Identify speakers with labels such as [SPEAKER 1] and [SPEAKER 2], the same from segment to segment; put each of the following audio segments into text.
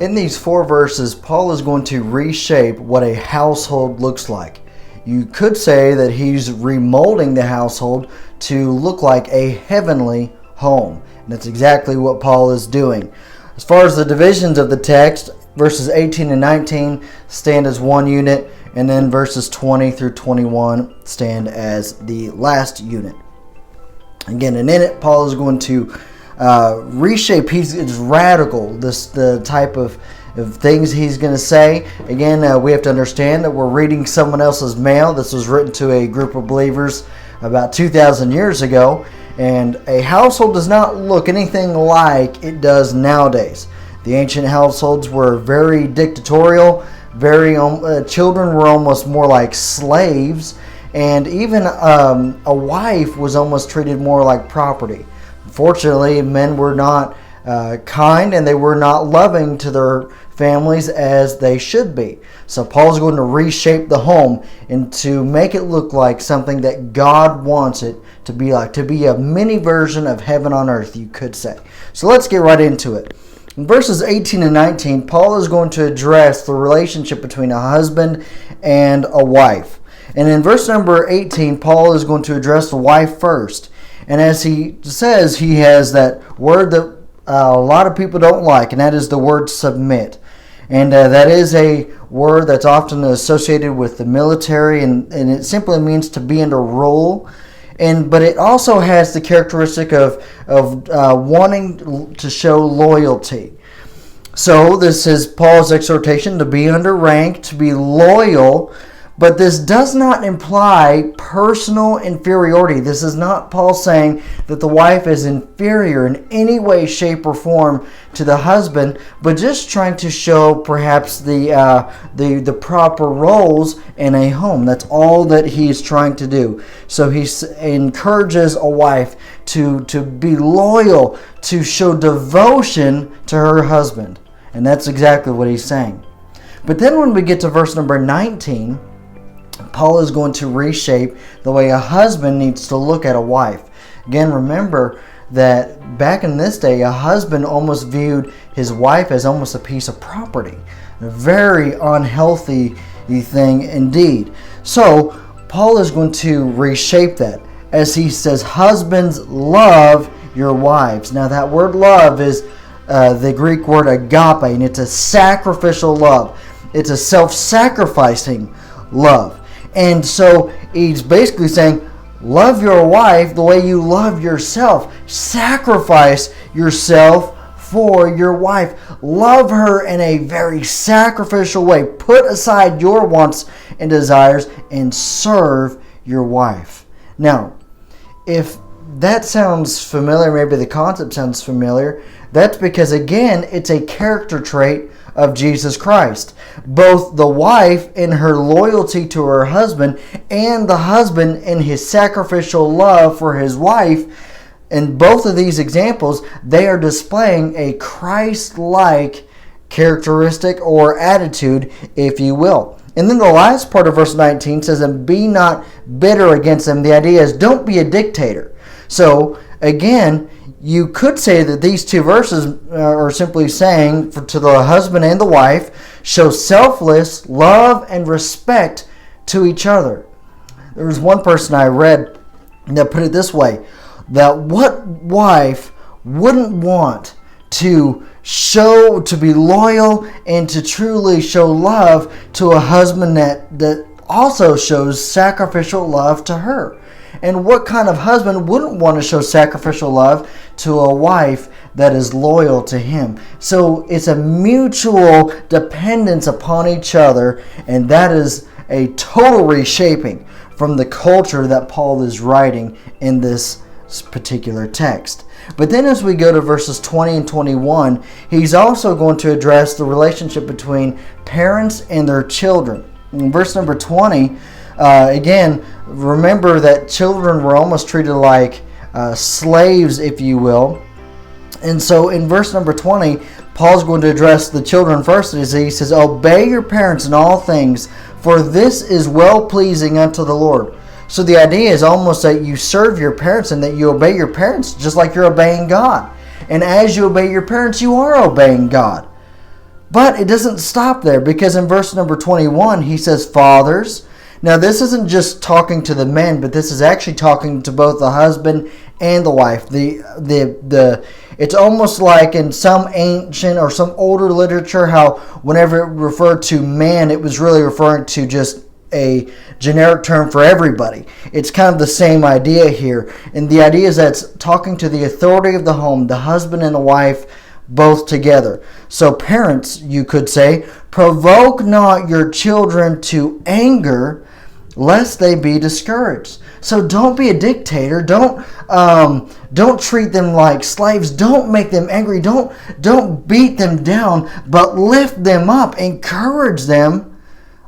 [SPEAKER 1] In these 4 verses, Paul is going to reshape what a household looks like. You could say that he's remolding the household to look like a heavenly home. And that's exactly what Paul is doing. As far as the divisions of the text, verses 18 and 19 stand as one unit, and then verses 20 through 21 stand as the last unit. Again, and in it, Paul is going to reshape. It's radical, the type of things he's going to say. Again, we have to understand that we're reading someone else's mail. This was written to a group of believers about 2,000 years ago, and a household does not look anything like it does nowadays. The ancient households were very dictatorial. Children were almost more like slaves, and even a wife was almost treated more like property. Unfortunately, men were not kind, and they were not loving to their families as they should be. So Paul's going to reshape the home and to make it look like something that God wants it to be like, to be a mini version of heaven on earth, you could say. So let's get right into it. In verses 18 and 19, Paul is going to address the relationship between a husband and a wife. And in verse number 18, Paul is going to address the wife first. And as he says, he has that word that a lot of people don't like, and that is the word submit. And that is a word that's often associated with the military, and it simply means to be under rule. But it also has the characteristic of wanting to show loyalty. So this is Paul's exhortation to be under rank, to be loyal. But this does not imply personal inferiority. This is not Paul saying that the wife is inferior in any way, shape, or form to the husband, but just trying to show perhaps the proper roles in a home. That's all that he's trying to do. So he encourages a wife to be loyal, to show devotion to her husband. And that's exactly what he's saying. But then when we get to verse number 19, Paul is going to reshape the way a husband needs to look at a wife. Again, remember that back in this day, a husband almost viewed his wife as almost a piece of property. A very unhealthy thing indeed. So, Paul is going to reshape that as he says, husbands, love your wives. Now, that word love is the Greek word agape, and it's a sacrificial love. It's a self-sacrificing love. And so he's basically saying, love your wife the way you love yourself. Sacrifice yourself for your wife. Love her in a very sacrificial way. Put aside your wants and desires and serve your wife. Now, if that sounds familiar, maybe the concept sounds familiar, that's because, again, it's a character trait of Jesus Christ. Both the wife in her loyalty to her husband and the husband in his sacrificial love for his wife, in both of these examples, they are displaying a Christ-like characteristic or attitude, if you will. And then the last part of verse 19 says, and be not bitter against them. The idea is don't be a dictator. So, again, you could say that these 2 verses are simply saying to the husband and the wife, show selfless love and respect to each other. There was one person I read that put it this way, that what wife wouldn't want to be loyal and to truly show love to a husband that also shows sacrificial love to her? And what kind of husband wouldn't want to show sacrificial love to a wife that is loyal to him? So it's a mutual dependence upon each other, and that is a total reshaping from the culture that Paul is writing in this particular text. But then as we go to verses 20 and 21, he's also going to address the relationship between parents and their children. In verse number 20, again, remember that children were almost treated like slaves, if you will. And so in verse number 20, Paul's going to address the children first. As he says, obey your parents in all things, for this is well-pleasing unto the Lord. So the idea is almost that you serve your parents and that you obey your parents just like you're obeying God. And as you obey your parents, you are obeying God. But it doesn't stop there, because in verse number 21, he says, fathers. Now, this isn't just talking to the men, but this is actually talking to both the husband and the wife. It's almost like in some ancient or some older literature how whenever it referred to man, it was really referring to just a generic term for everybody. It's kind of the same idea here. And the idea is that it's talking to the authority of the home, the husband and the wife, both together. So parents, you could say, provoke not your children to anger, lest they be discouraged. So don't be a dictator. Don't treat them like slaves. Don't make them angry. Don't beat them down, but lift them up, encourage them,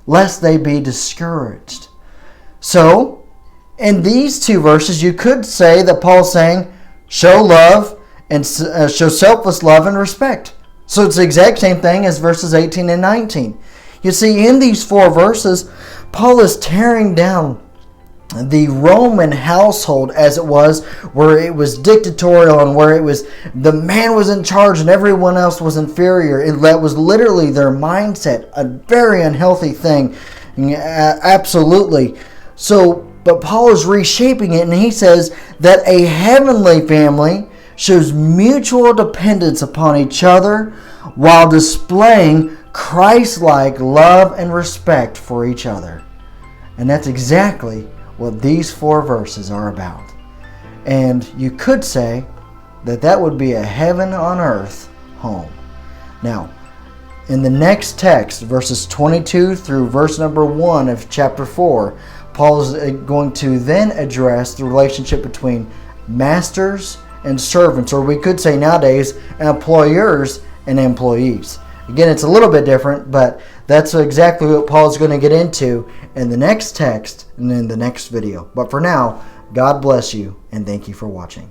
[SPEAKER 1] lest they be discouraged. So in these two verses, you could say that Paul's saying, show love and show selfless love and respect. So it's the exact same thing as verses 18 and 19. You see, in these 4 verses, Paul is tearing down the Roman household as it was, where it was dictatorial and where it was the man was in charge and everyone else was inferior. That was literally their mindset, a very unhealthy thing. Absolutely. So, but Paul is reshaping it, and he says that a heavenly family shows mutual dependence upon each other while displaying Christ-like love and respect for each other. And that's exactly what these 4 verses are about. And you could say that that would be a heaven on earth home. Now, in the next text, verses 22 through verse number 1 of chapter 4, Paul is going to then address the relationship between masters and servants, or we could say nowadays employers and employees. Again, it's a little bit different, but that's exactly what Paul's going to get into in the next text and in the next video. But for now, God bless you, and thank you for watching.